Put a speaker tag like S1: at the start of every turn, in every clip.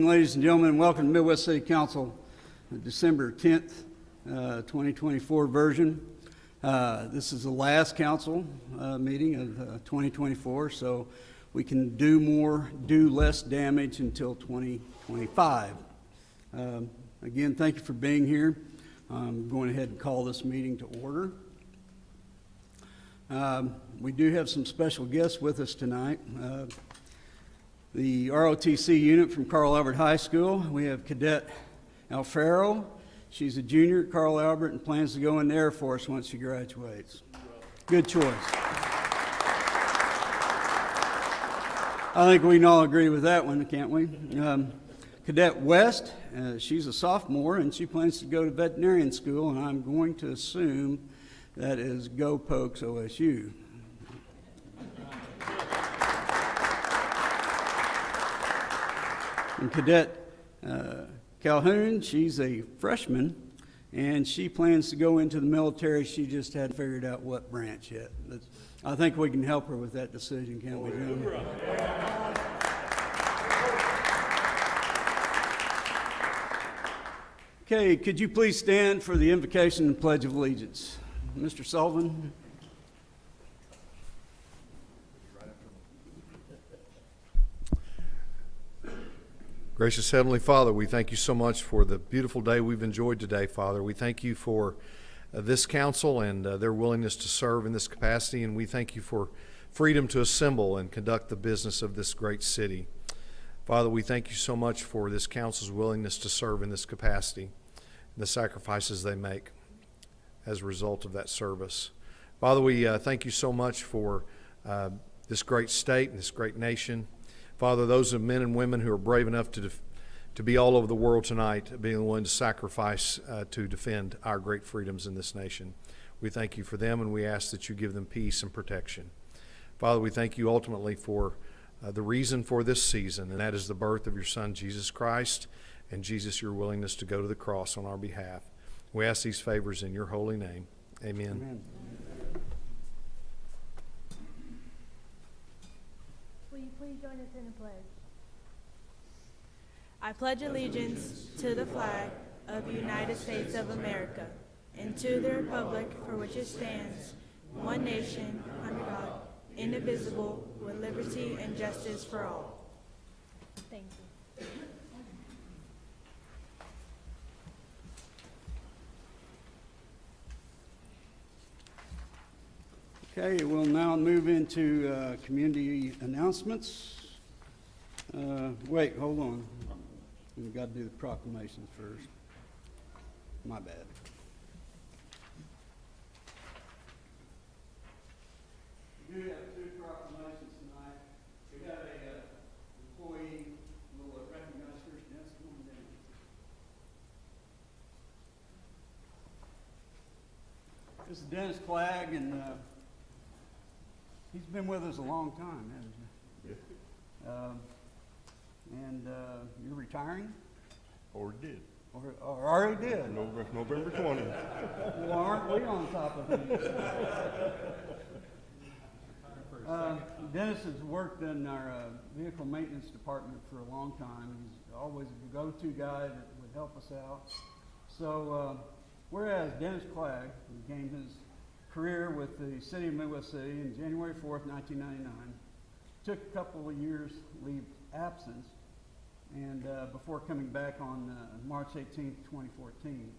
S1: Ladies and gentlemen, welcome to Midwest City Council, December 10th, 2024 version. This is the last council meeting of 2024, so we can do more, do less damage until 2025. Again, thank you for being here. I'm going ahead and call this meeting to order. We do have some special guests with us tonight. The ROTC unit from Carl Albert High School. We have Cadet Alfaro. She's a junior at Carl Albert and plans to go in the Air Force once she graduates. Good choice. I think we can all agree with that one, can't we? Cadet West, she's a sophomore and she plans to go to veterinarian school, and I'm going to assume that is Go Pokes OSU. And Cadet Calhoun, she's a freshman, and she plans to go into the military. She just hadn't figured out what branch yet. But I think we can help her with that decision, can't we, Jim? Okay, could you please stand for the invocation and Pledge of Allegiance? Mr. Sullivan.
S2: Gracious Heavenly Father, we thank you so much for the beautiful day we've enjoyed today, Father. We thank you for this council and their willingness to serve in this capacity, and we thank you for freedom to assemble and conduct the business of this great city. Father, we thank you so much for this council's willingness to serve in this capacity and the sacrifices they make as a result of that service. Father, we thank you so much for this great state and this great nation. Father, those of men and women who are brave enough to be all over the world tonight, being willing to sacrifice to defend our great freedoms in this nation. We thank you for them, and we ask that you give them peace and protection. Father, we thank you ultimately for the reason for this season, and that is the birth of your Son, Jesus Christ, and Jesus, your willingness to go to the cross on our behalf. We ask these favors in your holy name. Amen.
S1: Amen.
S3: Will you please join us in the pledge? I pledge allegiance to the flag of the United States of America and to the republic for which it stands, one nation, under God, indivisible, with liberty and justice for all. Thank you.
S1: Okay, we'll now move into community announcements. Wait, hold on. We've got to do the proclamations first. My bad. We do have two proclamations tonight. We have a employee who will recognize first. Dennis, come on down. This is Dennis Clegg, and he's been with us a long time, hasn't he? Yeah. And you're retiring?
S4: Or did.
S1: Or already did?
S4: November 20th.
S1: Well, aren't we on top of things? Dennis has worked in our vehicle maintenance department for a long time. He's always a go-to guy that would help us out. So, whereas Dennis Clegg began his career with the City of Midwest City in January 4th, 1999, took a couple of years leave absence, and before coming back on March 18th, 2014.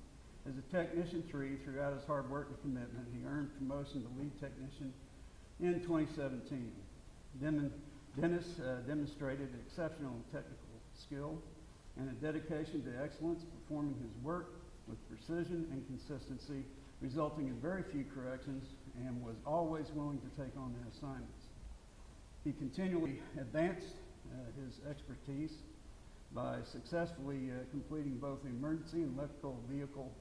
S1: As a Technician 3, throughout his hard work and commitment, he earned promotion to lead technician in 2017. Dennis demonstrated exceptional technical skill and a dedication to excellence, performing his work with precision and consistency, resulting in very few corrections, and was always willing to take on the assignments. He continually advanced his expertise by successfully completing both the emergency and electrical vehicle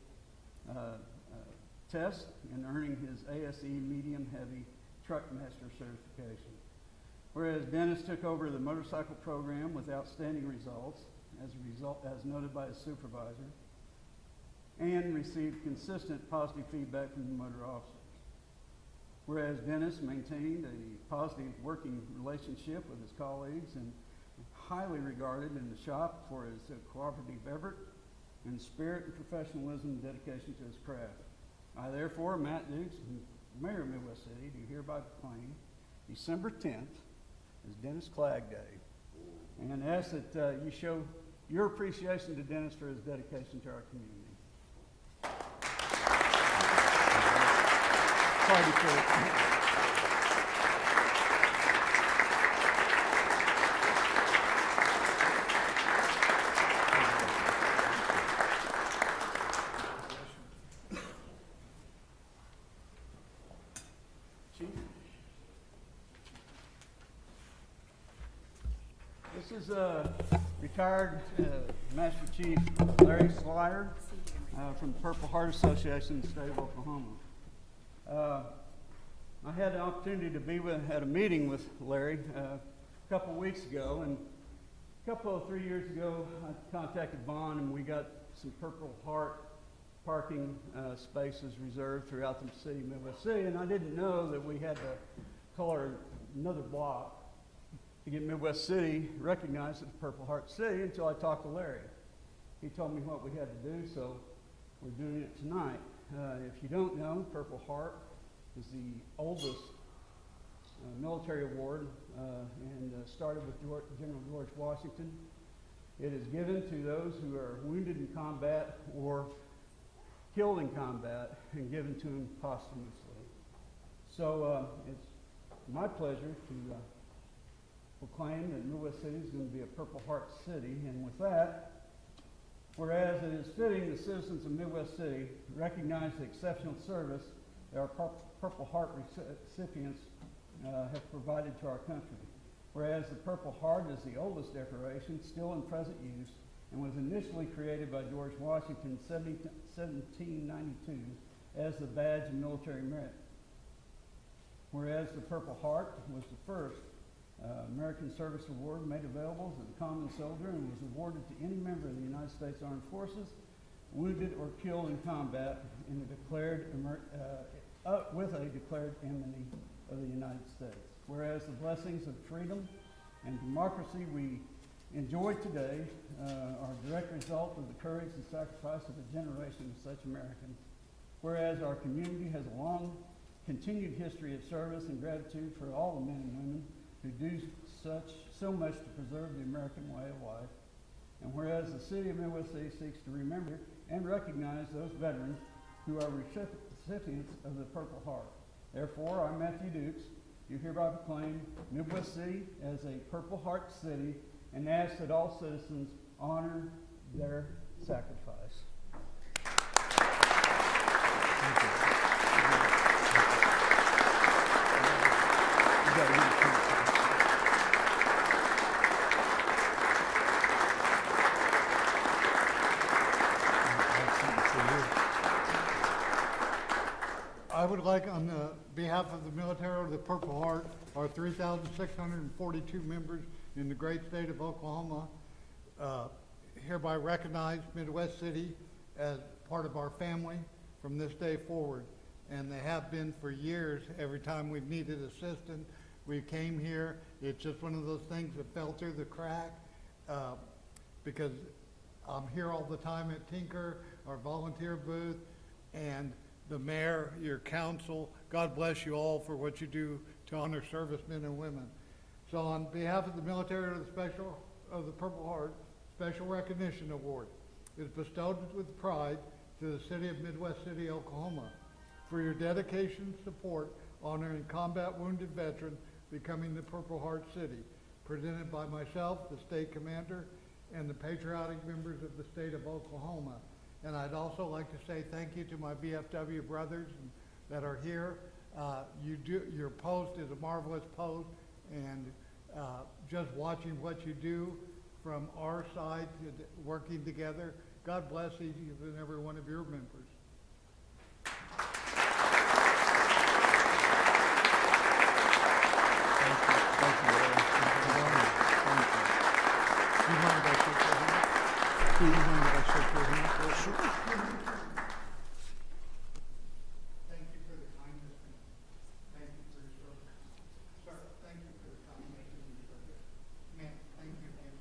S1: tests and earning his ASE medium heavy truck master certification. Whereas Dennis took over the motorcycle program with outstanding results, as noted by his supervisor, and received consistent positive feedback from the motor officers. Whereas Dennis maintained a positive working relationship with his colleagues and highly regarded in the shop for his cooperative effort and spirit and professionalism and dedication to his craft. I therefore, Matt Dukes, Mayor of Midwest City, do hereby proclaim December 10th as Dennis Clegg Day, and ask that you show your appreciation to Dennis for his dedication to our community. Party trick. This is retired Master Chief Larry Slyer from the Purple Heart Association in the state of Oklahoma. I had the opportunity to be at a meeting with Larry a couple weeks ago, and a couple of 3 years ago I contacted Vaughn and we got some Purple Heart parking spaces reserved throughout the city, Midwest City, and I didn't know that we had to color another block to get Midwest City recognized as a Purple Heart City until I talked to Larry. He told me what we had to do, so we're doing it tonight. If you don't know, Purple Heart is the oldest military award and started with General George Washington. It is given to those who are wounded in combat or killed in combat and given to them posthumously. So it's my pleasure to proclaim that Midwest City is going to be a Purple Heart City, and with that, whereas it is fitting the citizens of Midwest City recognize the exceptional service that our Purple Heart recipients have provided to our country. Whereas the Purple Heart is the oldest decoration still in present use and was initially created by George Washington in 1792 as the badge of military merit. Whereas the Purple Heart was the first American Service Award made available to the common soldier and was awarded to any member of the United States Armed Forces wounded or killed in combat in a with a declared enemy of the United States. Whereas the blessings of freedom and democracy we enjoy today are a direct result of the courage and sacrifice of a generation of such Americans. Whereas our community has a long continued history of service and gratitude for all the men and women who do so much to preserve the American way of life. And whereas the city of Midwest City seeks to remember and recognize those veterans who are recipients of the Purple Heart. Therefore, I, Matthew Dukes, do hereby proclaim Midwest City as a Purple Heart City and ask that all citizens honor their sacrifice.
S5: I would like, on behalf of the military of the Purple Heart, our 3,642 members in the great state of Oklahoma, hereby recognize Midwest City as part of our family from this day forward. And they have been for years. Every time we've needed assistance, we came here. It's just one of those things that fell through the crack because I'm here all the time at Tinker, our volunteer booth, and the mayor, your council. God bless you all for what you do to honor servicemen and women. So on behalf of the military of the Purple Heart, Special Recognition Award is bestowed with pride to the city of Midwest City, Oklahoma, for your dedication and support honoring combat wounded veterans becoming the Purple Heart City, presented by myself, the state commander, and the patriotic members of the state of Oklahoma. And I'd also like to say thank you to my VFW brothers that are here. Your post is a marvelous post, and just watching what you do from our side, working together, God bless each and every one of your members.
S1: Thank you, Larry.
S5: Do you mind if I shake your hand? Do you mind if I shake your hand? Thank you for the kindness. Thank you for your service. Sir, thank you for the kindness and your service. Man, thank you again.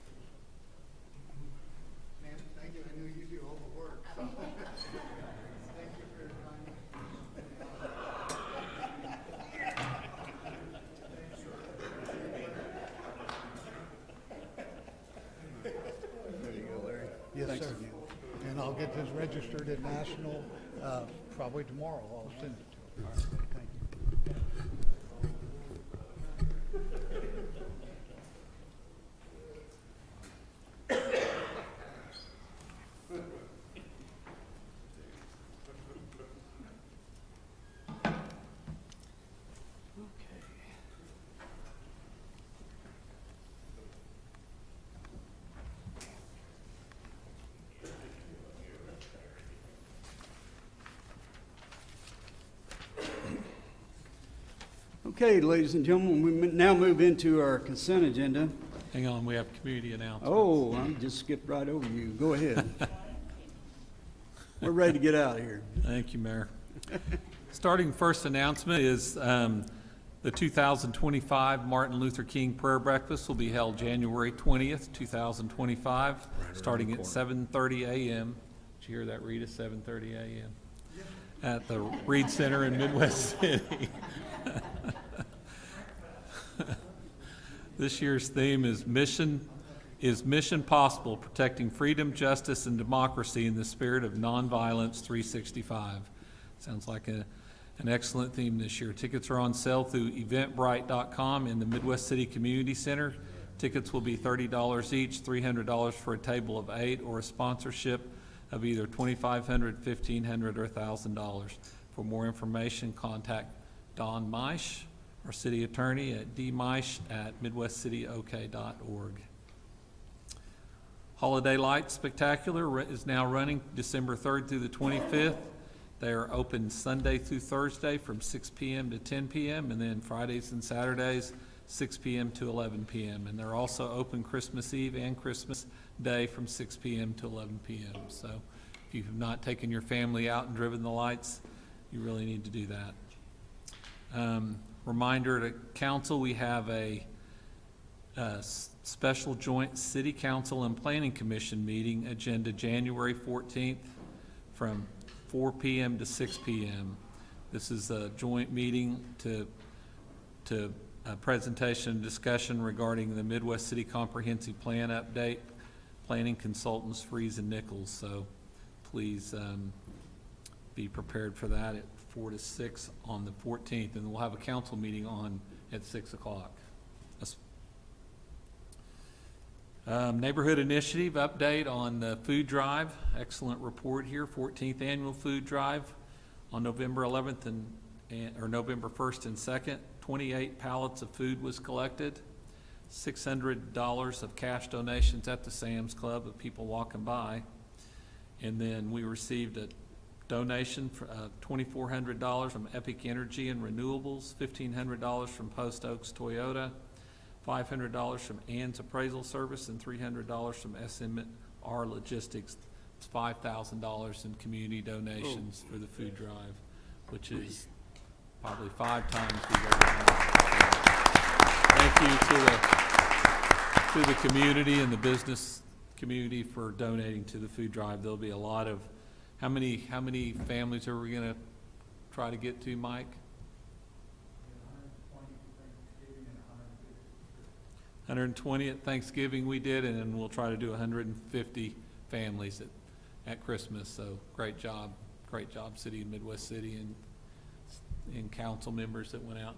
S5: Yes,
S1: Thanks.
S5: sir. And I'll get this registered at National, probably tomorrow. I'll send it to them.
S1: Thank you. Okay, ladies and gentlemen, we now move into our consent agenda.
S6: Hang on, we have community announcements.
S1: Oh, I just skipped right over you. Go ahead. We're ready to get out of here.
S6: Thank you, Mayor. Starting first announcement is the 2025 Martin Luther King Prayer Breakfast will be held January 20th, 2025, starting at 7:30 a.m. Did you hear that, Rita? 7:30 a.m. at the Reed Center in Midwest City. This year's theme is Mission Possible, Protecting Freedom, Justice, and Democracy in the Spirit of Nonviolence 365. Sounds like an excellent theme this year. Tickets are on sale through eventbrite.com in the Midwest City Community Center. Tickets will be $30 each, $300 for a table of 8, or a sponsorship of either $2,500, $1,500, or $1,000. For more information, contact Don Meisch, our city attorney, at dmeisch@midwestcityok.org. Holiday Lights Spectacular is now running December 3rd through the 25th. They are open Sunday through Thursday from 6 p.m. to 10 p.m. and then Fridays and Saturdays 6 p.m. to 11 p.m. And they're also open Christmas Eve and Christmas Day from 6 p.m. to 11 p.m. So if you have not taken your family out and driven the lights, you really need to do that. Reminder to council, we have a special joint city council and planning commission meeting agenda January 14th from 4 p.m. to 6 p.m. This is a joint meeting to a presentation and discussion regarding the Midwest City Comprehensive Plan update, planning consultants Freeze and Nichols. So please be prepared for that at 4 to 6 on the 14th, and we'll have a council meeting on at 6 o'clock. Neighborhood Initiative update on the food drive. Excellent report here. 14th annual food drive on November 11th or November 1st and 2nd. 28 pallets of food was collected. $600 of cash donations at the Sam's Club of people walking by, and then we received a donation for $2,400 from Epic Energy and Renewables, $1,500 from Post Oaks Toyota, $500 from Ann's Appraisal Service, and $300 from SMR Logistics. It's $5,000 in community donations for the food drive, which is probably 5 times we've ever had. Thank you to the community and the business community for donating to the food drive. There'll be a lot of, how many families are we going to try to get to, Mike? 120 at Thanksgiving we did, and then we'll try to do 150 families at Christmas. So great job, City and Midwest City, and council members that went out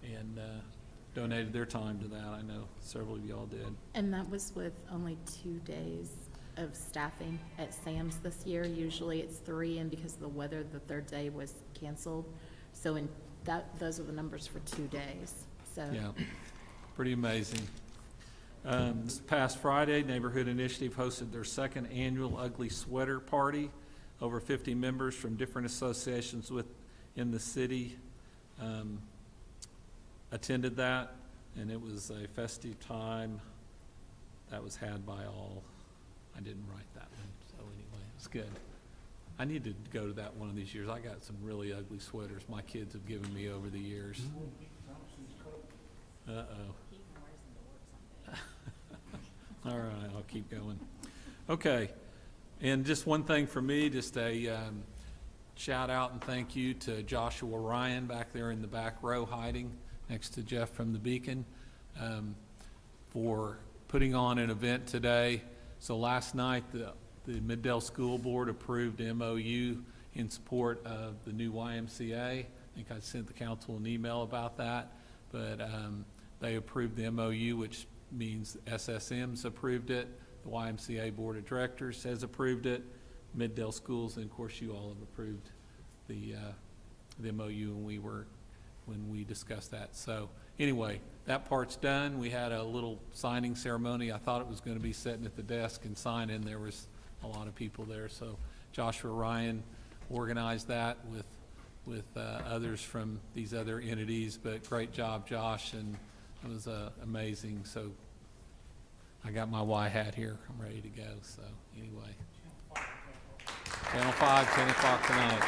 S6: and donated their time to that. I know several of y'all did.
S7: And that was with only 2 days of staffing at Sam's this year. Usually it's 3, and because of the weather, the 3rd day was canceled. So those are the numbers for 2 days. So
S6: Yeah, pretty amazing. This past Friday, Neighborhood Initiative hosted their 2nd annual Ugly Sweater Party. Over 50 members from different associations in the city attended that, and it was a festive time that was had by all. I didn't write that one, so anyway, it's good. I need to go to that one of these years. I got some really ugly sweaters my kids have given me over the years. Uh-oh. All right, I'll keep going. Okay, and just one thing for me, just a shout out and thank you to Joshua Ryan back there in the back row hiding next to Jeff from the Beacon for putting on an event today So last night, the Middale School Board approved MOU in support of the new YMCA. I think I sent the council an email about that, but they approved the MOU, which means SSM's approved it. The YMCA Board of Directors has approved it. Middale Schools, and of course you all have approved the MOU when we discussed that. So anyway, that part's done. We had a little signing ceremony. I thought it was going to be sitting at the desk and signing. There was a lot of people there. So Joshua Ryan organized that with others from these other entities, but great job, Josh, and it was amazing. So I got my Y hat here. I'm ready to go. So anyway. Channel 5, 10 o'clock tonight.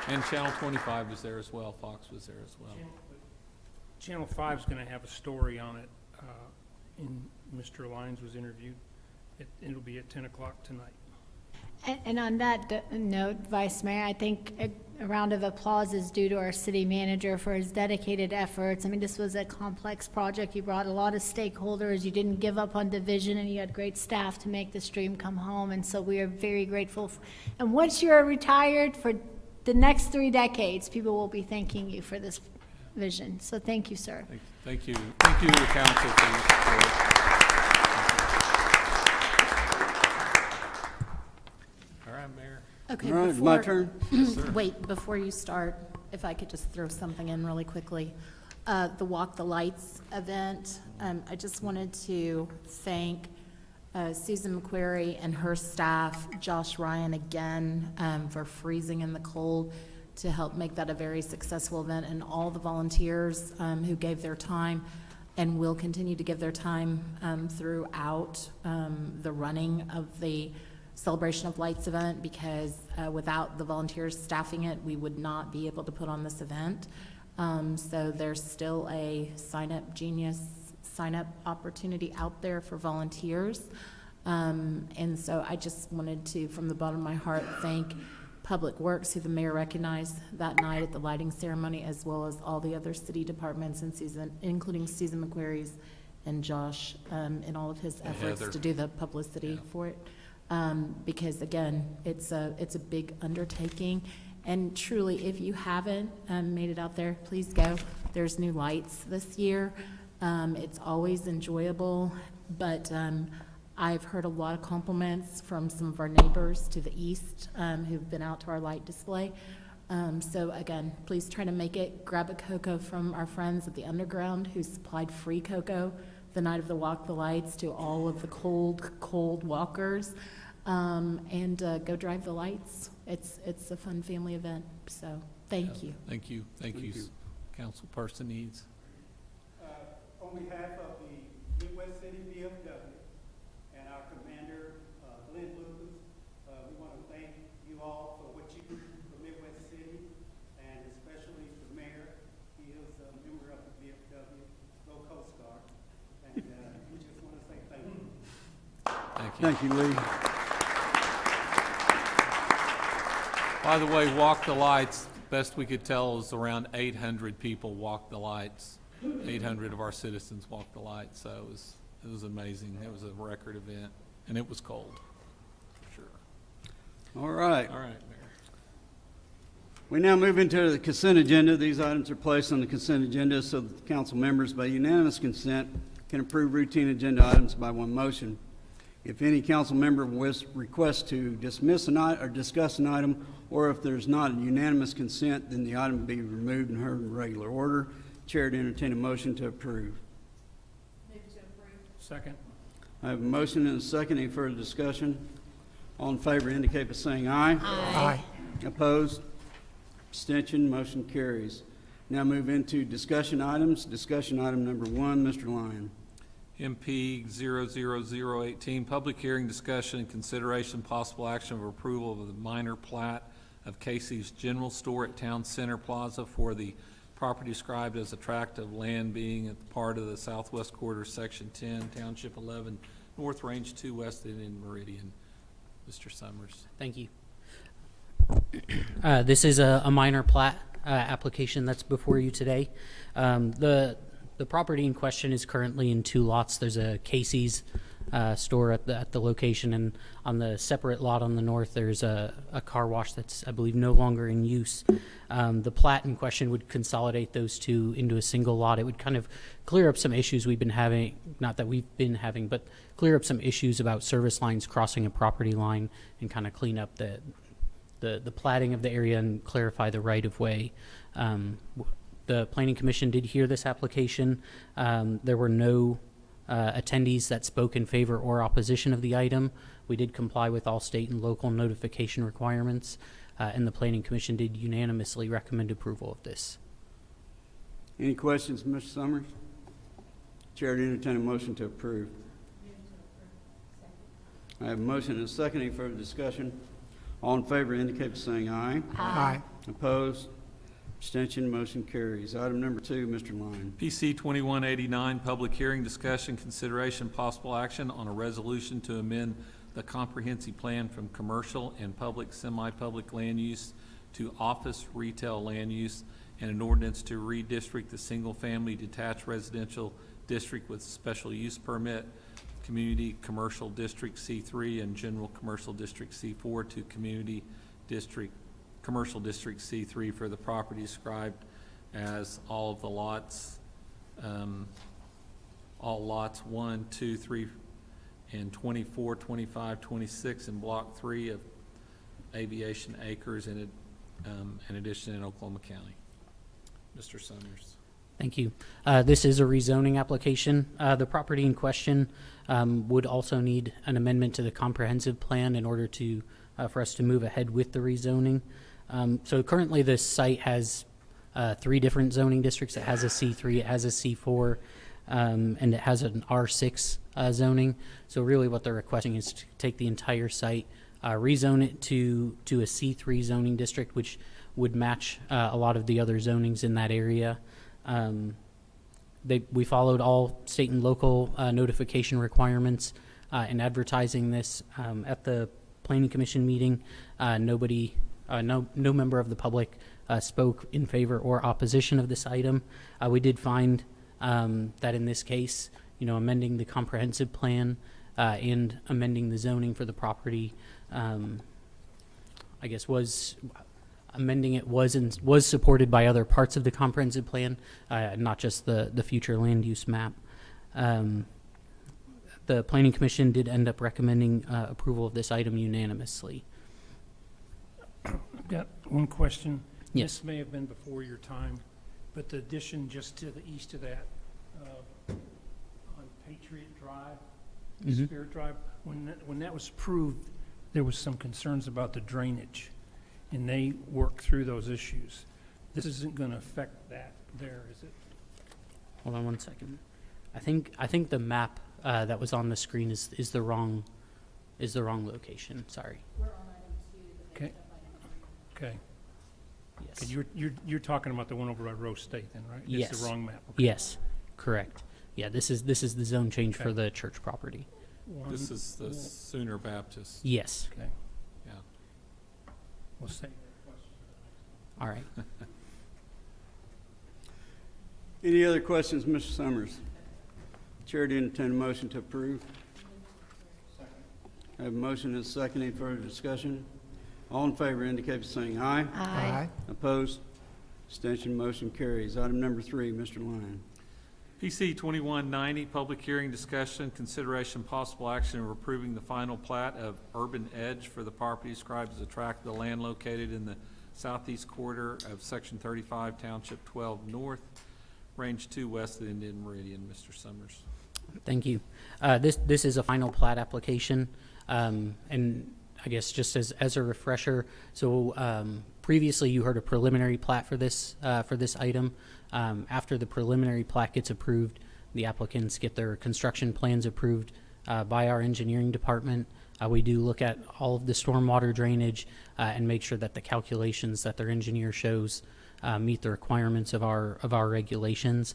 S6: And Channel 25 was there as well. Fox was there as well.
S8: Channel 5 is going to have a story on it. Mr. Lyons was interviewed. It'll be at 10 o'clock tonight.
S9: And on that note, Vice Mayor, I think a round of applause is due to our city manager for his dedicated efforts. I mean, this was a complex project. You brought a lot of stakeholders. You didn't give up on division, and you had great staff to make this dream come home. And so we are very grateful. And once you're retired, for the next 3 decades, people will be thanking you for this vision. So thank you, sir.
S6: Thank you. Thank you to the council for your support. All right, Mayor.
S7: Okay,
S1: All right, my
S7: before-
S1: turn?
S7: Wait, before you start, if I could just throw something in really quickly. The Walk the Lights event, I just wanted to thank Susan McQuarrie and her staff, Josh Ryan again, for freezing in the cold to help make that a very successful event, and all the volunteers who gave their time and will continue to give their time throughout the running of the Celebration of Lights event, because without the volunteers staffing it, we would not be able to put on this event. So there's still a sign-up opportunity out there for volunteers. And so I just wanted to, from the bottom of my heart, thank Public Works, who the mayor recognized that night at the lighting ceremony, as well as all the other city departments and including Susan McQuarrie's and Josh, in all of his efforts
S6: Heather.
S7: to do the publicity for it. Because again, it's a big undertaking. And truly, if you haven't made it out there, please go. There's new lights this year. It's always enjoyable, but I've heard a lot of compliments from some of our neighbors to the east who've been out to our light display. So again, please try to make it. Grab a cocoa from our friends at the Underground, who supplied free cocoa the night of the Walk the Lights to all of the cold walkers. And go drive the lights. It's a fun family event, so thank you.
S6: Thank you. Thank you, Councilperson Eads.
S1: On behalf of the Midwest City VFW and our commander, Glenn Lucas, we want to thank you all for what you do for Midwest City, and especially the mayor. He is a member of the VFW, go Coast Guard, and we just want to say thank you.
S6: Thank you.
S1: Thank you, Lee.
S6: By the way, Walk the Lights, best we could tell is around 800 people walked the lights. 800 of our citizens walked the lights, so it was amazing. It was a record event, and it was cold, for sure.
S1: All right.
S6: All right, Mayor.
S1: We now move into the consent agenda. These items are placed on the consent agenda so that the council members, by unanimous consent, can approve routine agenda items by one motion. If any council member requests to dismiss an item or discuss an item, or if there's not a unanimous consent, then the item will be removed and heard in regular order. Chair to entertain a motion to approve.
S8: Second.
S1: I have a motion and a second. Any further discussion? All in favor indicate by saying aye.
S9: Aye.
S1: Opposed? Abstention? Motion carries. Now move into discussion items. Discussion item number 1, Mr. Lyon.
S6: MP 00018, public hearing, discussion, and consideration, possible action of approval of the minor plat of Casey's General Store at Town Center Plaza for the property described as a tract of land being at the part of the Southwest Quarter, Section 10, Township 11, North Range 2, West Indian Meridian. Mr. Summers.
S10: Thank you. This is a minor plat application that's before you today. The property in question is currently in 2 lots. There's a Casey's store at the location, and on the separate lot on the north, there's a car wash that's, I believe, no longer in use. The plat in question would consolidate those two into a single lot. It would kind of clear up some issues we've been having, not that we've been having, but clear up some issues about service lines crossing a property line, and kind of clean up the platting of the area and clarify the right-of-way. The Planning Commission did hear this application. There were no attendees that spoke in favor or opposition of the item. We did comply with all state and local notification requirements, and the Planning Commission did unanimously recommend approval of this.
S1: Any questions, Mr. Summers? Chair to entertain a motion to approve. I have a motion and a second. Any further discussion? All in favor indicate by saying aye.
S5: Aye.
S1: Opposed? Abstention, motion carries. Item number 2, Mr. Lyon.
S6: PC 2189, public hearing, discussion, consideration, possible action on a resolution to amend the comprehensive plan from commercial and public, semi-public land use to office retail land use, and an ordinance to redistrict the single-family detached residential district with special use permit, community commercial district C3 and general commercial district C4 to community district commercial district C3 for the property described as all of the lots, all lots 1, 2, 3, and 24, 25, 26 in Block 3 of Aviation Acres in addition in Oklahoma County. Mr. Summers.
S10: Thank you. This is a rezoning application. The property in question would also need an amendment to the comprehensive plan in order to for us to move ahead with the rezoning. So currently this site has 3 different zoning districts. It has a C3, it has a C4, and it has an R6 zoning. So really what they're requesting is to take the entire site, rezone it to a C3 zoning district, which would match a lot of the other zonings in that area. We followed all state and local notification requirements in advertising this at the Planning Commission meeting. No member of the public spoke in favor or opposition of this item. We did find that in this case, amending the comprehensive plan and amending the zoning for the property, I guess amending it was supported by other parts of the comprehensive plan, not just the future land use map. The Planning Commission did end up recommending approval of this item unanimously.
S8: I've got one question.
S10: Yes.
S8: This may have been before your time, but the addition just to the east of that, on Patriot Drive,
S10: Mhm.
S8: Spirit Drive, when that was approved, there was some concerns about the drainage, and they worked through those issues. This isn't going to affect that there, is it?
S10: Hold on one second. I think the map that was on the screen is the wrong location. Sorry.
S8: Okay. Okay.
S10: Yes.
S8: Okay, you're talking about the one over at Rose State then, right?
S10: Yes.
S8: It's the wrong map. Okay.
S10: Yes. Correct. Yeah. This is the zone change for
S8: Okay.
S10: the church property.
S6: This is the Sooner Baptist.
S10: Yes.
S8: Okay,
S6: Yeah.
S8: we'll say.
S10: All right.
S1: Any other questions, Mr. Summers? Chair to entertain a motion to approve. I have a motion and a second. Any further discussion? All in favor indicate by saying aye.
S9: Aye.
S1: Opposed? Abstention, motion carries. Item number 3, Mr. Lyon.
S6: PC 2190, public hearing, discussion, consideration, possible action of approving the final plat of Urban Edge for the property described as a tract of the land located in the southeast quarter of Section 35, Township 12 North, Range 2 west of the Indian Meridian. Mr. Summers.
S10: Thank you. This is a final plat application, and I guess just as a refresher, so previously you heard a preliminary plat for this item. After the preliminary plat gets approved, the applicants get their construction plans approved by our engineering department. We do look at all of the stormwater drainage and make sure that the calculations that their engineer shows meet the requirements of our regulations.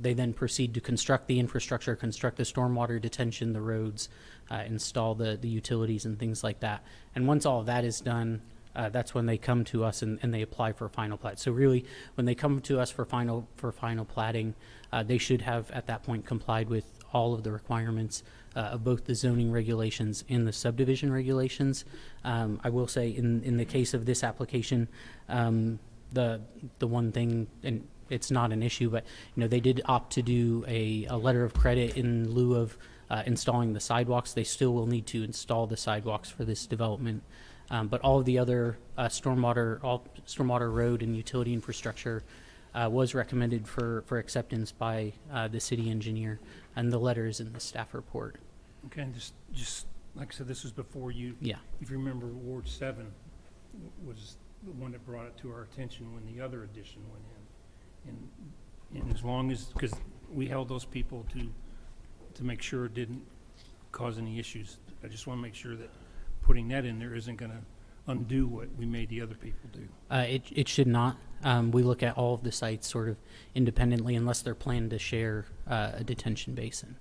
S10: They then proceed to construct the infrastructure, construct the stormwater detention, the roads, install the utilities and things like that. And once all of that is done, that's when they come to us and they apply for a final plat. So really, when they come to us for final platting, they should have at that point complied with all of the requirements of both the zoning regulations and the subdivision regulations. I will say in the case of this application, the one thing, and it's not an issue, but they did opt to do a letter of credit in lieu of installing the sidewalks. They still will need to install the sidewalks for this development. But all of the other stormwater road and utility infrastructure was recommended for acceptance by the city engineer, and the letter is in the staff report.
S8: Okay, and just, like I said, this was before you.
S10: Yeah.
S8: If you remember, Ward 7 was the one that brought it to our attention when the other addition went in. And as long as, because we held those people to make sure it didn't cause any issues. I just want to make sure that putting that in there isn't going to undo what we made the other people do.
S10: It should not. We look at all of the sites sort of independently unless they're planned to share a detention basin.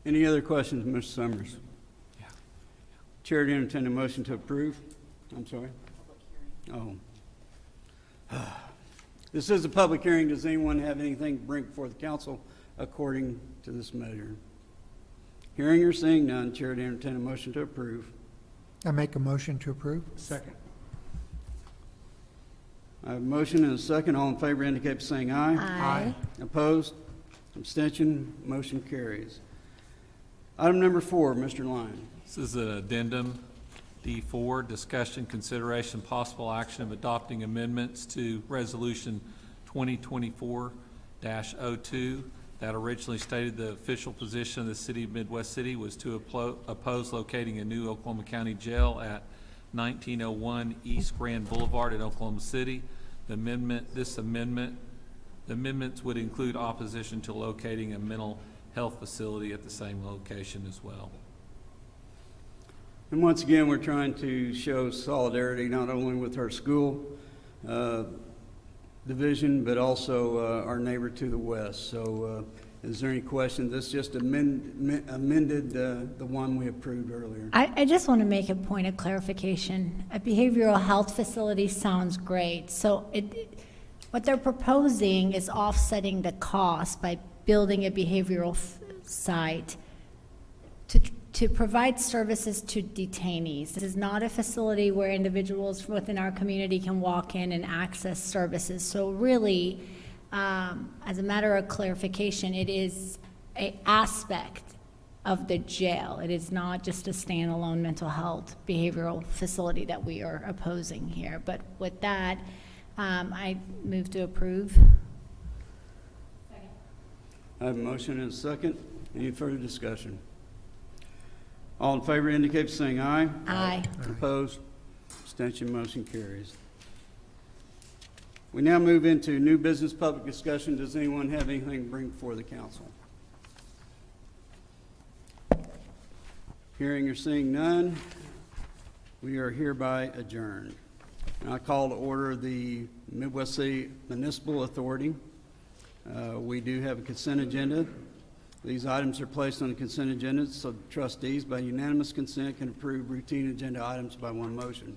S1: Any other questions, Mr. Summers?
S6: Yeah.
S1: Chair to entertain a motion to approve. I'm sorry? Oh. This is a public hearing. Does anyone have anything to bring before the council according to this measure? Hearing or seeing none, Chair to entertain a motion to approve.
S11: I make a motion to approve.
S8: Second.
S1: I have a motion and a second. All in favor indicate by saying aye.
S9: Aye.
S1: Opposed? Abstention? Motion carries. Item number 4, Mr. Lyon.
S6: This is an addendum, D4, discussion, consideration, possible action of adopting amendments to Resolution 2024-02 that originally stated the official position of the City of Midwest City was to oppose locating a new Oklahoma County jail at 1901 East Grand Boulevard in Oklahoma City. The amendments would include opposition to locating a mental health facility at the same location as well.
S1: And once again, we're trying to show solidarity not only with our school division, but also our neighbor to the west. So is there any question? This just amended the one we approved earlier.
S9: I just want to make a point of clarification. A behavioral health facility sounds great. So what they're proposing is offsetting the cost by building a behavioral site to provide services to detainees. This is not a facility where individuals within our community can walk in and access services. So really, as a matter of clarification, it is an aspect of the jail. It is not just a standalone mental health behavioral facility that we are opposing here. But with that, I move to approve.
S1: I have a motion and a second. Any further discussion? All in favor indicate by saying aye.
S9: Aye.
S1: Opposed? Abstention, motion carries. We now move into new business public discussion. Does anyone have anything to bring before the council? Hearing or seeing none, we are hereby adjourned. And I call to order the Midwest City Municipal Authority. We do have a consent agenda. These items are placed on the consent agenda, so trustees by unanimous consent can approve routine agenda items by one motion.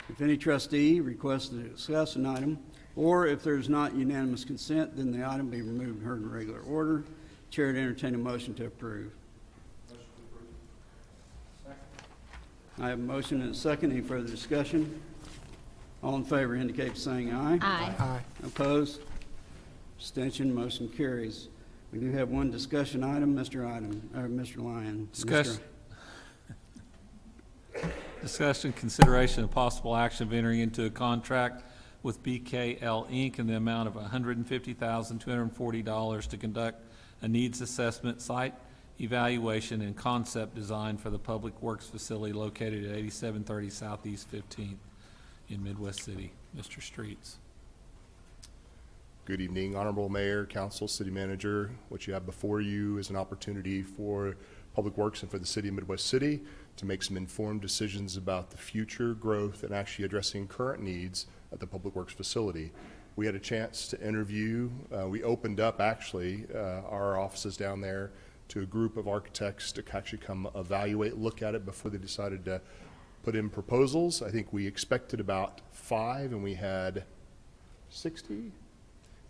S1: If any trustee requests to discuss an item, or if there's not unanimous consent, then the item be removed and heard in regular order. Chair to entertain a motion to approve. I have a motion and a second. Any further discussion? All in favor indicate by saying aye.
S9: Aye.
S11: Aye.
S1: Opposed? Abstention, motion carries. We do have one discussion item, Mr. Lyon.
S6: Discussion, consideration, and possible action of entering into a contract with BKL Inc. in the amount of $150,240 to conduct a needs assessment, site evaluation, and concept design for the Public Works facility located at 8730 Southeast 15th in Midwest City. Mr. Streets.
S4: Good evening, Honorable Mayor, Council, City Manager. What you have before you is an opportunity for Public Works and for the City of Midwest City to make some informed decisions about the future growth and actually addressing current needs at the Public Works facility. We had a chance to interview, we opened up actually our offices down there to a group of architects to actually come evaluate, look at it before they decided to put in proposals. I think we expected about 5 and we had 60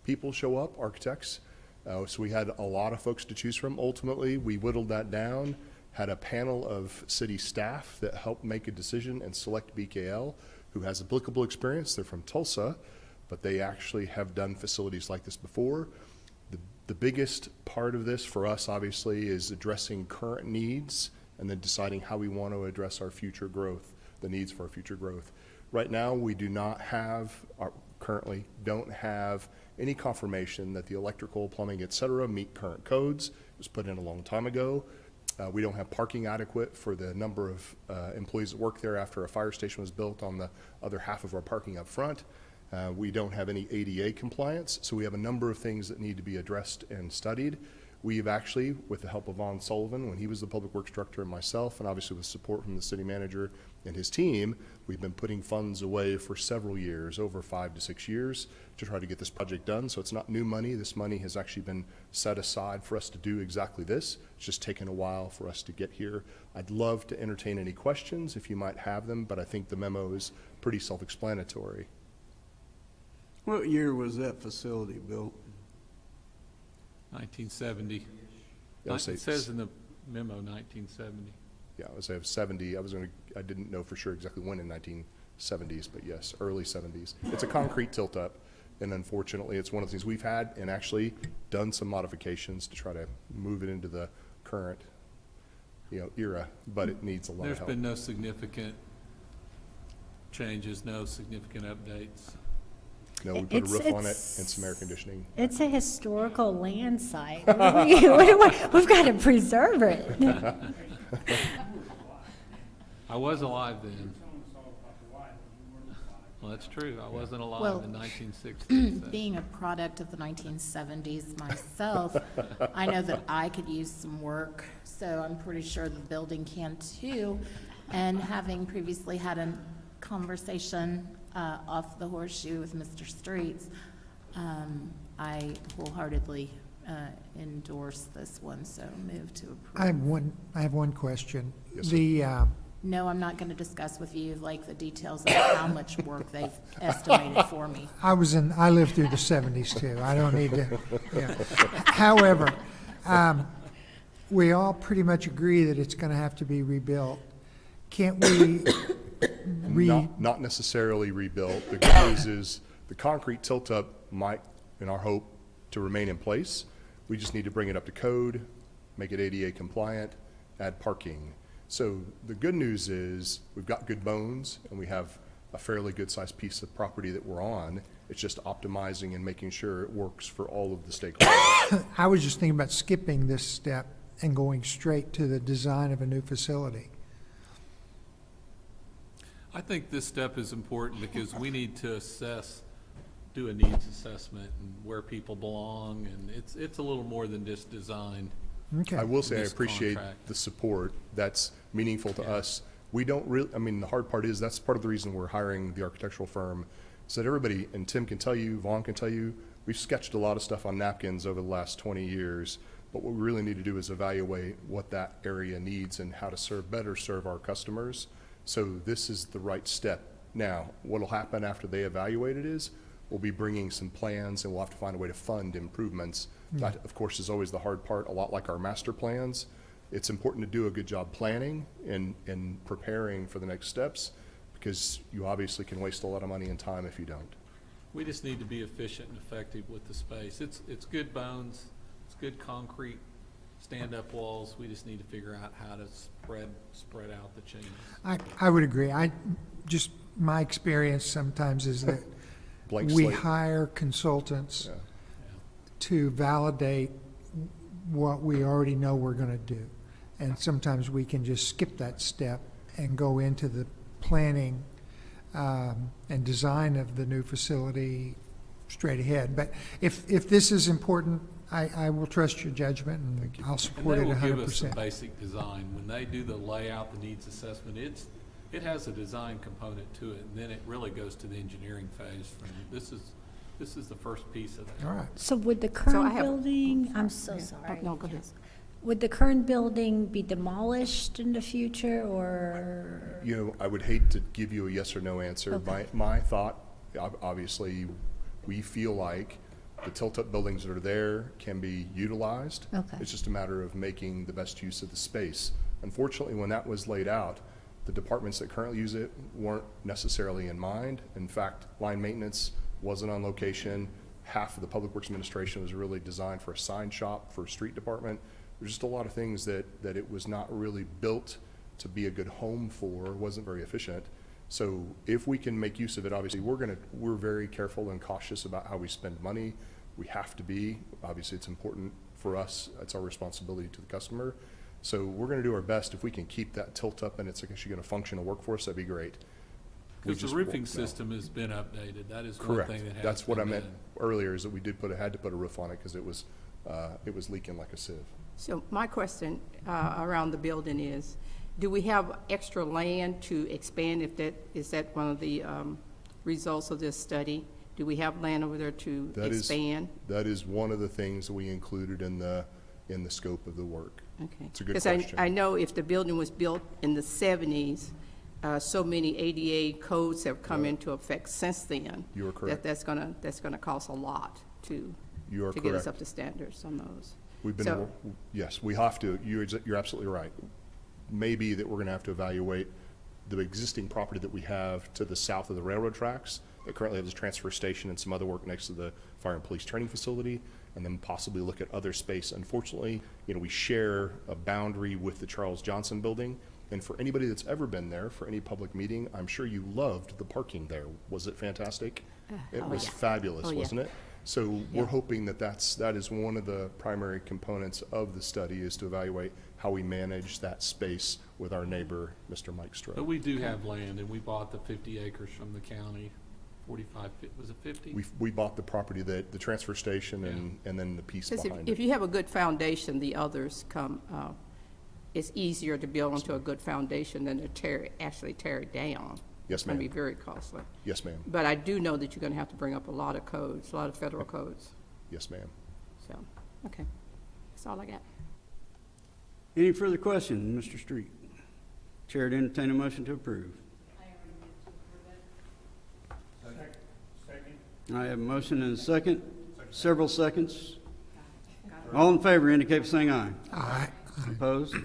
S4: people show up, architects, So we had a lot of folks to choose from. Ultimately, we whittled that down, had a panel of city staff that helped make a decision and select BKL, who has applicable experience. They're from Tulsa, but they actually have done facilities like this before. The biggest part of this for us, obviously, is addressing current needs and then deciding how we want to address our future growth, the needs for our future growth. Right now, we do not have, currently don't have any confirmation that the electrical, plumbing, et cetera, meet current codes. It was put in a long time ago. We don't have parking adequate for the number of employees that work there after a fire station was built on the other half of our parking up front. We don't have any ADA compliance, so we have a number of things that need to be addressed and studied. We've actually, with the help of Vaughn Sullivan, when he was the Public Works Director, and myself, and obviously with support from the city manager and his team, we've been putting funds away for several years, over 5 to 6 years, to try to get this project done. So it's not new money. This money has actually been set aside for us to do exactly this. It's just taken a while for us to get here. I'd love to entertain any questions if you might have them, but I think the memo is pretty self-explanatory.
S1: What year was that facility built?
S6: 1970.
S4: Yeah, I'll say
S6: It says in the memo 1970.
S4: Yeah, I would say 70. I didn't know for sure exactly when in 1970s, but yes, early 70s. It's a concrete tilt-up, and unfortunately, it's one of the things we've had and actually done some modifications to try to move it into the current, era, but it needs a lot of
S6: There's
S4: help.
S6: been no significant changes, no significant updates.
S4: No, we put a roof on it
S9: It's-
S4: and some air conditioning.
S9: It's a historical land site. We've got to preserve it.
S6: I was alive then. Well, that's true. I wasn't alive
S7: Well,
S6: in 1960. so-
S7: Being a product of the 1970s myself, I know that I could use some work, so I'm pretty sure the building can too. And having previously had a conversation off the horseshoe with Mr. Streets, I wholeheartedly endorse this one, so move to approve.
S11: I have one question.
S4: Yes, sir.
S11: The,
S7: No, I'm not going to discuss with you like the details of how much work they've estimated for me.
S11: I lived through the 70s too. I don't need to, yeah. However, we all pretty much agree that it's going to have to be rebuilt. Can't we
S4: Not necessarily rebuilt. The good news is the concrete tilt-up might, in our hope, to remain in place. We just need to bring it up to code, make it ADA compliant, add parking. So the good news is we've got good bones and we have a fairly good-sized piece of property that we're on. It's just optimizing and making sure it works for all of the stakeholders.
S11: I was just thinking about skipping this step and going straight to the design of a new facility.
S6: I think this step is important because we need to do a needs assessment and where people belong, and it's a little more than just design.
S11: Okay.
S4: I will say I
S6: This
S4: appreciate
S6: contract.
S4: the support. That's meaningful to us. We don't really, the hard part is that's part of the reason we're hiring the architectural firm, is that everybody, and Tim can tell you, Vaughn can tell you, we've sketched a lot of stuff on napkins over the last 20 years, but what we really need to do is evaluate what that area needs and how to better serve our customers. So this is the right step. Now, what'll happen after they evaluate it is, we'll be bringing some plans and we'll have to find a way to fund improvements. That, of course, is always the hard part, a lot like our master plans. It's important to do a good job planning and preparing for the next steps, because you obviously can waste a lot of money and time if you don't.
S6: We just need to be efficient and effective with the space. It's good bones, it's good concrete, stand-up walls. We just need to figure out how to spread out the changes.
S11: I would agree. My experience sometimes is that
S4: Blank
S11: we
S4: slate.
S11: hire consultants
S4: Yeah.
S11: to validate what we already know we're going to do. And sometimes we can just skip that step and go into the planning and design of the new facility straight ahead. But if this is important, I will trust your judgment and I'll support it
S6: And they will give us some
S11: 100%.
S6: basic design. When they do the layout, the needs assessment, it has a design component to it, and then it really goes to the engineering phase. This is the first piece of that.
S11: All right.
S9: So would the
S12: I
S9: current
S12: have-
S9: building, I'm so sorry.
S12: No, go ahead.
S9: Would the current building be demolished in the future, or?
S4: I would hate to give you a yes or no answer.
S9: Okay.
S4: My thought, obviously, we feel like The tilt-up buildings that are there can be utilized.
S9: Okay.
S4: It's just a matter of making the best use of the space. Unfortunately, when that was laid out, the departments that currently use it weren't necessarily in mind. In fact, line maintenance wasn't on location. Half of the Public Works Administration was really designed for a sign shop for a street department. There's just a lot of things that it was not really built to be a good home for, wasn't very efficient. So if we can make use of it, obviously, we're very careful and cautious about how we spend money. We have to be. Obviously, it's important for us. It's our responsibility to the customer. So we're gonna do our best. If we can keep that tilt up and it's actually gonna function and work for us, that'd be great. We
S6: Because the
S4: just
S6: roofing
S4: won't know.
S6: system has been updated. That is one
S4: Correct.
S6: thing that has
S4: That's what I
S6: been
S4: meant
S6: done.
S4: earlier, is that we had to put a roof on it because it was leaking like a sieve.
S12: So my question around the building is, do we have extra land to expand is that one of the results of this study? Do we have land over there to expand?
S4: That is one of the things that we included in the scope of the work.
S12: Okay.
S4: It's a good
S12: Because
S4: question.
S12: I know if the building was built in the 70s, so many ADA codes have come into effect since then.
S4: You are correct.
S12: That's gonna cost a lot to
S4: You are
S12: get us
S4: correct.
S12: up to standards on those.
S4: We've been,
S12: So-
S4: yes, we have to. You're absolutely right. Maybe that we're gonna have to evaluate the existing property that we have to the south of the railroad tracks that currently have this transfer station and some other work next to the fire and police training facility, and then possibly look at other space. Unfortunately, we share a boundary with the Charles Johnson Building, and for anybody that's ever been there for any public meeting, I'm sure you loved the parking there. Was it fantastic? It
S12: oh,
S4: was
S12: yeah.
S4: fabulous,
S12: Oh, yeah.
S4: wasn't it? So
S12: Yeah.
S4: we're hoping that that is one of the primary components of the study, is to evaluate how we manage that space with our neighbor, Mr. Mike
S6: But
S4: Stroh.
S6: we do have land, and we bought the 50 acres from the county, 45, was it 50?
S4: We bought the property, the transfer station and then the piece
S12: Because
S4: behind
S12: if
S4: it.
S12: you have a good foundation, the others come, it's easier to build onto a good foundation than to actually tear it down.
S4: Yes,
S12: It's going to be
S4: ma'am.
S12: very costly.
S4: Yes, ma'am.
S12: But I do know that you're going to have to bring up a lot of codes, a lot of federal codes.
S4: Yes, ma'am.
S12: So, okay. That's all I got.
S1: Any further questions, Mr. Street? Chair to entertain a motion to approve. I have a motion and a second. Several seconds. All in favor indicate by saying aye.
S11: Aye.
S1: Opposed?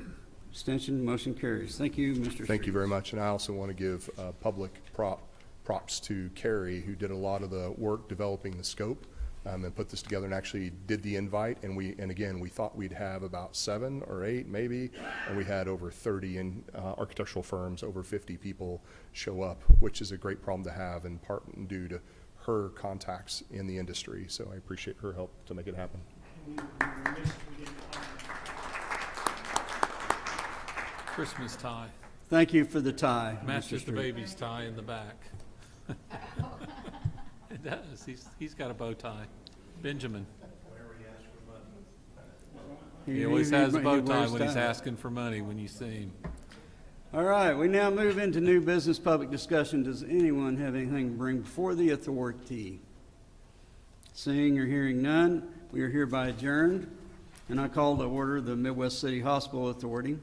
S1: Abstention? Motion carries. Thank you, Mr. Street.
S4: Thank you very much. And I also want to give public props to Carrie, who did a lot of the work developing the scope and put this together and actually did the invite. And again, we thought we'd have about 7 or 8 maybe, and we had over 30 architectural firms, over 50 people show up, which is a great problem to have, in part due to her contacts in the industry. So I appreciate her help to make it happen.
S6: Christmas tie.
S1: Thank you for the tie, Mr.
S6: Matches the
S1: Street.
S6: baby's tie in the back. It does. He's got a bow tie. Benjamin. He always has a bow tie
S1: wears
S6: when he's
S1: ties.
S6: asking for money when you see him.
S1: All right, we now move into new business public discussion. Does anyone have anything to bring before the authority? Seeing or hearing none, we are hereby adjourned, and I call to order the Midwest City Hospital Authority.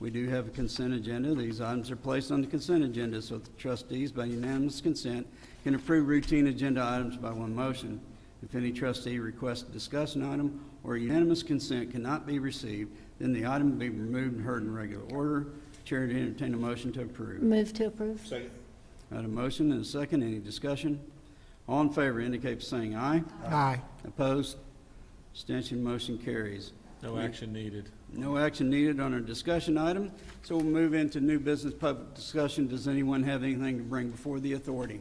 S1: We do have a consent agenda. These items are placed on the consent agenda, so the trustees, by unanimous consent, can approve routine agenda items by one motion. If any trustee requests to discuss an item or unanimous consent cannot be received, then the item will be removed and heard in regular order. Chair to entertain a motion to approve.
S9: Move to approve.
S1: Got a motion and a second. Any discussion? All in favor indicate by saying aye.
S11: Aye.
S1: Opposed? Abstention, motion carries.
S6: No action needed.
S1: No action needed on our discussion item, so we'll move into new business public discussion. Does anyone have anything to bring before the authority?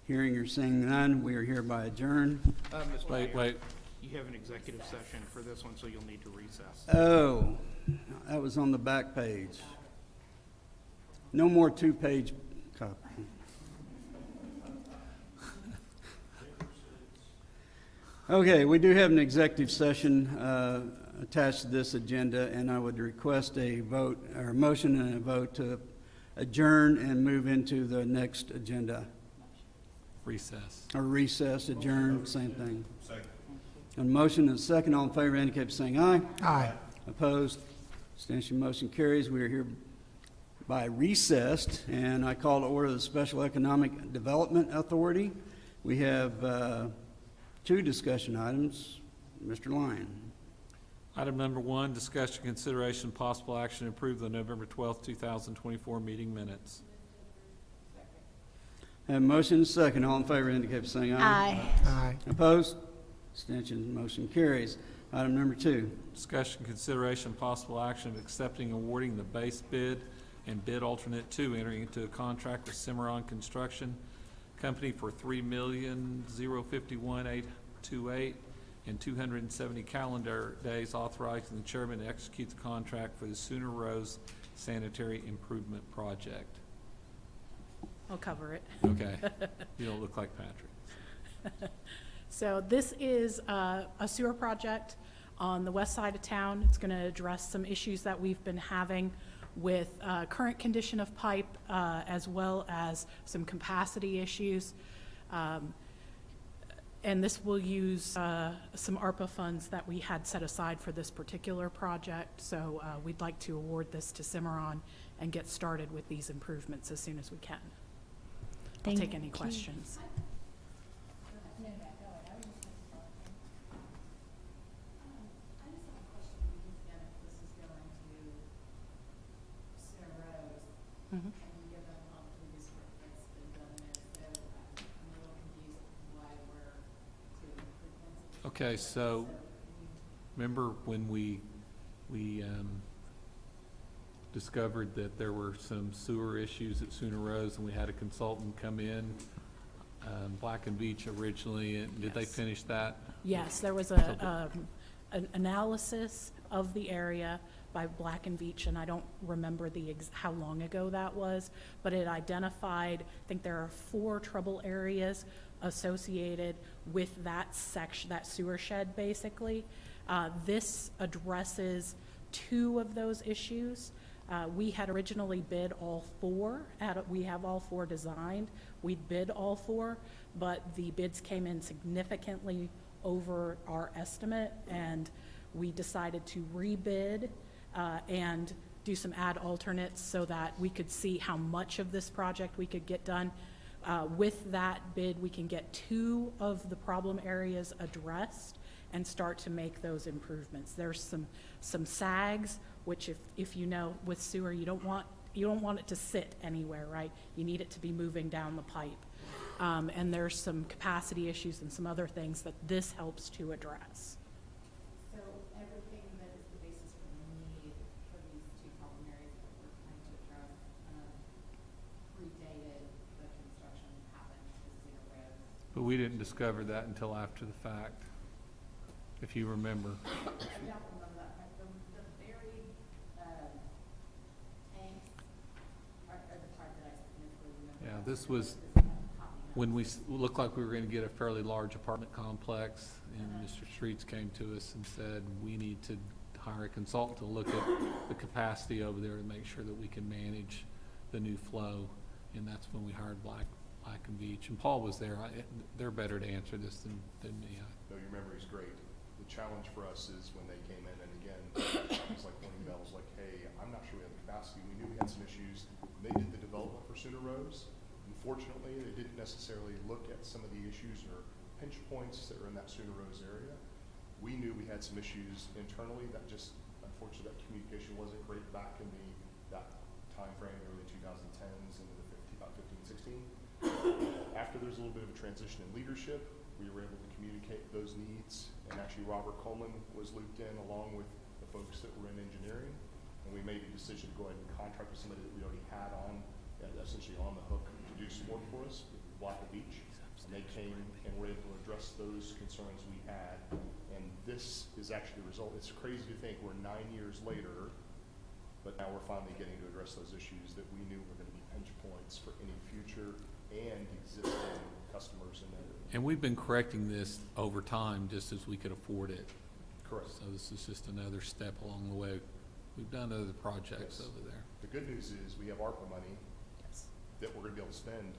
S1: Hearing or seeing none, we are hereby adjourned.
S8: Mr.
S6: Wait,
S8: Mayor,
S6: wait.
S8: You have an executive session for this one, so you'll need to recess.
S1: Oh, that was on the back page. No more two-page copy. Okay, we do have an executive session attached to this agenda, and I would request a vote, or a motion and a vote to adjourn and move into the next agenda.
S6: Recess.
S1: Or recess, adjourn, same thing. A motion and a second, all in favor indicate by saying aye.
S11: Aye.
S1: Opposed? Abstention, motion carries. We are hereby recessed, and I call to order the Special Economic Development Authority. We have 2 discussion items. Mr. Lyon.
S6: Item number 1, discussion, consideration, possible action to approve the November 12th, 2024 meeting minutes.
S1: Have a motion and a second. All in favor indicate by saying aye.
S9: Aye.
S11: Aye.
S1: Opposed? Abstentions, motion carries. Item number 2.
S6: Discussion, consideration, possible action of accepting, awarding the base bid and bid alternate 2, entering into a contract with Cimarron Construction Company for $3,051,828 and 270 calendar days, authorizing the chairman to execute the contract for the Sooner Rose Sanitary Improvement Project.
S13: I'll cover it.
S6: Okay, you don't look like Patrick.
S13: So this is a sewer project on the west side of town. It's going to address some issues that we've been having with current condition of pipe, as well as some capacity issues. And this will use some ARPA funds that we had set aside for this particular project. So we'd like to award this to Cimarron and get started with these improvements as soon as we can. I'll
S9: Thank
S13: take any
S9: you.
S13: questions. Mhm.
S6: Okay, so remember when we discovered that there were some sewer issues at Sooner Rose and we had a consultant come in, Black and Beach originally, and did they
S13: Yes.
S6: finish that?
S13: Yes, there was an analysis of the area by Black and Veatch, and I don't remember how long ago that was, but it identified, I think there are 4 trouble areas associated with that section, that sewer shed, basically. This addresses 2 of those issues. We had originally bid all 4. We have all 4 designed. We'd bid all 4, but the bids came in significantly over our estimate, and we decided to rebid and do some add alternates so that we could see how much of this project we could get done. With that bid, we can get 2 of the problem areas addressed and start to make those improvements. There's some sags, which if you know, with sewer, you don't want it to sit anywhere, right? You need it to be moving down the pipe. And there's some capacity issues and some other things that this helps to address.
S7: So everything that is the basis for the need for these 2 problem areas that we're trying to address predated the construction happened with Cedar Road.
S6: But we didn't discover that until after the fact, if you remember.
S7: I don't remember that, but the buried tanks are the part that I significantly remember.
S6: Yeah, this was when we looked like we were going to get a fairly large apartment complex, and Mr. Streets came to us and said, we need to hire a consultant to look at the capacity over there to make sure that we can manage the new flow, and that's when we hired Black and Veatch. And Paul was there. They're better to answer this than me.
S4: No, your memory's great. The challenge for us is when they came in, and again, it's like warning bells, like, hey, I'm not sure we have the capacity. We knew we had some issues. When they did the development for Sooner Rose, unfortunately, they didn't necessarily look at some of the issues or pinch points that were in that Sooner Rose area. We knew we had some issues internally that just, unfortunately, that communication wasn't great back in that time frame, early 2010s into about 15, 16. After there's a little bit of a transition in leadership, we were able to communicate those needs, and actually Robert Coleman was looped in along with the folks that were in engineering, and we made a decision to go ahead and contract with somebody that we already had on, essentially on the hook to do some work for us, Black and Veatch. And they came and were able to address those concerns we had, and this is actually the result. It's crazy to think we're 9 years later, but now we're finally getting to address those issues that we knew were going to be pinch points for any future and existing customers in that area.
S6: And we've been correcting this over time just as we could afford it.
S4: Correct.
S6: So this is just another step along the way. We've done other projects
S4: Yes.
S6: over there.
S4: The good news is we have ARPA money that we're going to be able to spend,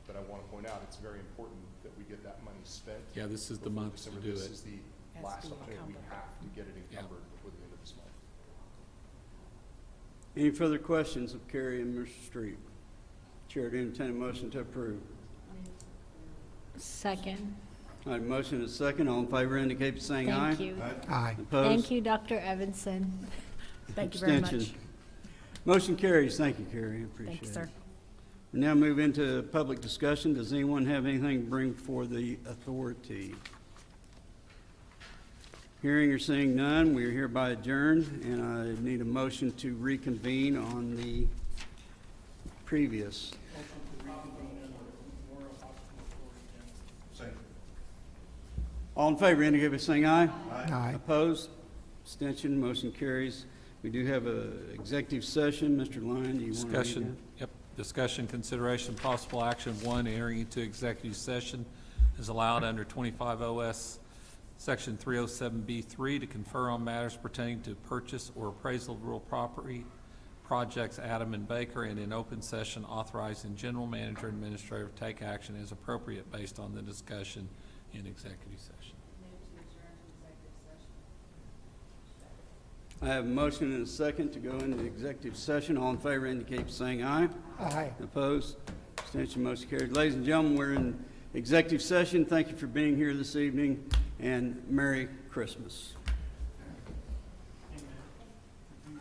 S4: but I want to point out it's very important that we get that money spent.
S6: Yeah, this is the
S4: before
S6: month to
S4: December.
S6: do
S4: This
S6: it.
S4: is the
S13: Has
S4: last
S13: to be
S4: opportunity. We
S13: encumbered.
S4: have to get it
S6: Yeah.
S4: encumbered before the end of this month.
S1: Any further questions of Carrie and Mr. Street? Chair to entertain a motion to approve.
S9: Second.
S1: All right, motion is second. All in favor indicate by saying aye.
S9: Thank you.
S11: Aye.
S1: Opposed?
S9: Thank you, Dr. Evanson.
S13: Thank you very much.
S1: Abstention. Motion carries. Thank you, Carrie. I appreciate it.
S13: Thank you, sir.
S1: We now move into public discussion. Does anyone have anything to bring before the authority? Hearing or seeing none, we are hereby adjourned, and I need a motion to reconvene on the previous. All in favor indicate by saying aye.
S11: Aye.
S1: Opposed? Abstention, motion carries. We do have a executive session. Mr. Lyon, do you want to read
S6: Discussion, yep, discussion, consideration, possible action. One, entering into executive session is allowed under 25 OS Section 307B3 to confer on matters pertaining to purchase or appraisal of real property, projects Adam and Baker, and in open session authorizing general manager and administrator to take action as appropriate based on the discussion in executive session.
S1: I have a motion and a second to go into executive session. All in favor indicate by saying aye.
S11: Aye.
S1: Opposed? Abstention, motion carried. Ladies and gentlemen, we're in executive session. Thank you for being here this evening, and Merry Christmas. No.